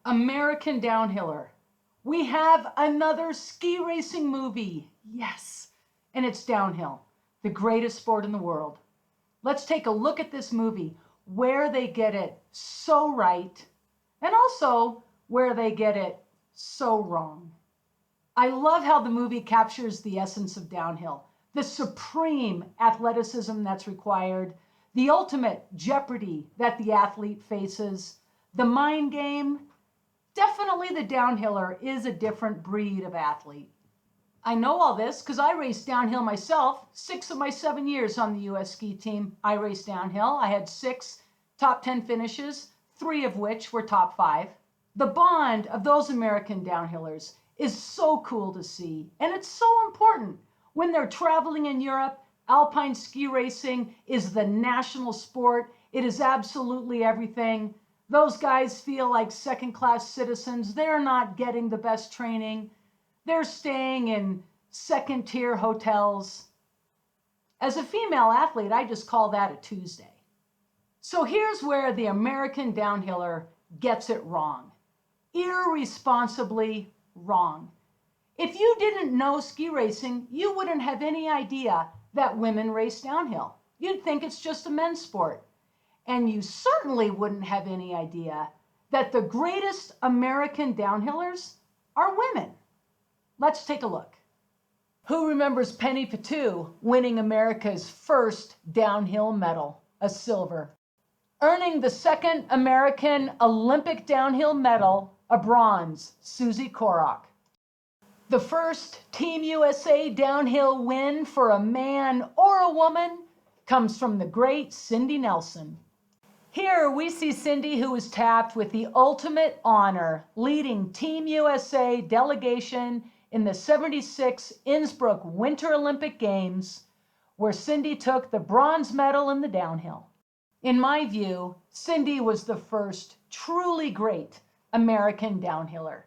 American Downhiller. We have another ski racing movie. Yes. And it's downhill, the greatest sport in the world. Let's take a look at this movie, where they get it so right, and also where they get it so wrong. I love how the movie captures the essence of downhill, the supreme athleticism that's required, the ultimate jeopardy that the athlete faces, the mind game. Definitely the downhiller is a different breed of athlete. I know all this because I raced downhill myself. 6 of my 7 years on the US ski team, I raced downhill. I had 6 top 10 finishes, 3 of which were top 5. The bond of those American downhillers is so cool to see, and it's so important. When they're traveling in Europe, alpine ski racing is the national sport. It is absolutely everything. Those guys feel like second-class citizens. They're not getting the best training. They're staying in second-tier hotels. As a female athlete, I just call that a Tuesday. So here's where the American downhiller gets it wrong. Irresponsibly wrong. If you didn't know ski racing, you wouldn't have any idea that women race downhill. You'd think it's just a men's sport. And you certainly wouldn't have any idea that the greatest American downhillers are women. Let's take a look. Who remembers Penny Patu winning America's first downhill medal, a silver? Earning the second American Olympic downhill medal, a bronze, Susie Korok. The first Team USA downhill win for a man or a woman comes from the great Cindy Nelson. Here we see Cindy, who was tapped with the ultimate honor, leading Team USA delegation in the '76 Innsbruck Winter Olympic Games, where Cindy took the bronze medal in the downhill. In my view, Cindy was the first truly great American downhiller.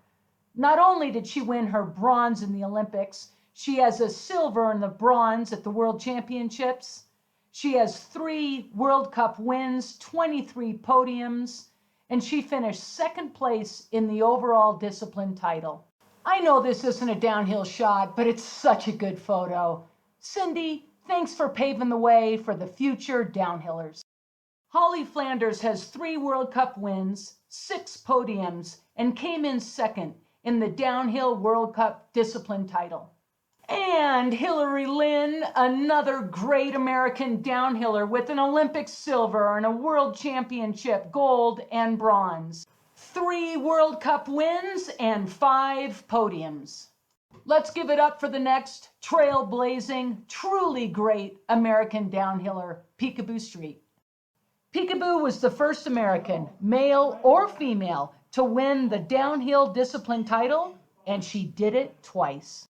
Not only did she win her bronze in the Olympics, she has a silver and the bronze at the World Championships. She has 3 World Cup wins, 23 podiums, and she finished second place in the overall discipline title. I know this isn't a downhill shot, but it's such a good photo. Cindy, thanks for paving the way for the future downhillers. Holly Flanders has 3 World Cup wins, 6 podiums, and came in second in the Downhill World Cup discipline title. And Hillary Lynn, another great American downhiller with an Olympic silver and a World Championship gold and bronze. 3 World Cup wins and 5 podiums. Let's give it up for the next trailblazing, truly great American downhiller, Peekaboo Street. Peekaboo was the first American, male or female, to win the downhill discipline title, and she did it twice.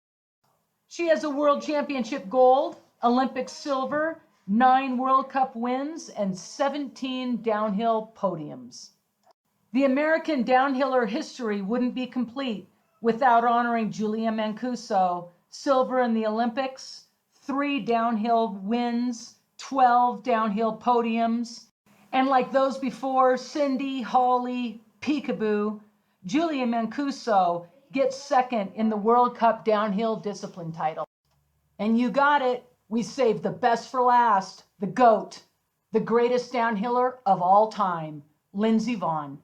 She has a World Championship gold, Olympic silver, 9 World Cup wins, and 17 downhill podiums. The American downhiller history wouldn't be complete without honoring Julia Mancuso, silver in the Olympics, 3 downhill wins, 12 downhill podiums, and like those before, Cindy, Holly, Peekaboo, Julia Mancuso gets second in the World Cup downhill discipline title. And you got it. We saved the best for last, the GOAT, the greatest downhiller of all time, Lindsey Vonn.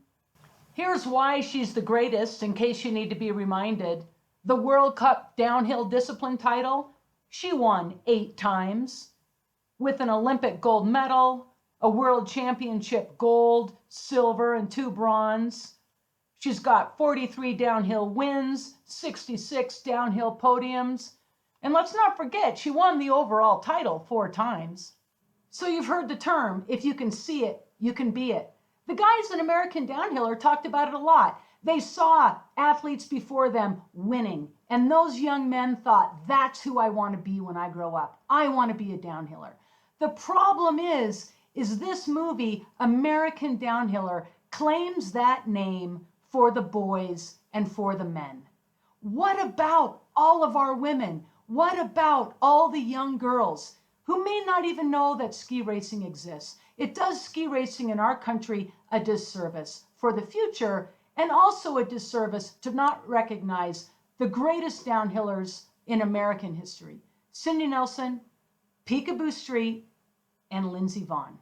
Here's why she's the greatest, in case you need to be reminded. The World Cup downhill discipline title, she won 8 times, with an Olympic gold medal, a World Championship gold, silver, and 2 bronze. She's got 43 downhill wins, 66 downhill podiums, and let's not forget, she won the overall title 4 times. So you've heard the term, if you can see it, you can be it. The guys in American Downhiller talked about it a lot. They saw athletes before them winning, and those young men thought, that's who I want to be when I grow up. I want to be a downhiller. The problem is this movie, American Downhiller, claims that name for the boys and for the men. What about all of our women? What about all the young girls who may not even know that ski racing exists? It does ski racing in our country a disservice for the future and also a disservice to not recognize the greatest downhillers in American history: Cindy Nelson, Peekaboo Street, and Lindsey Vonn.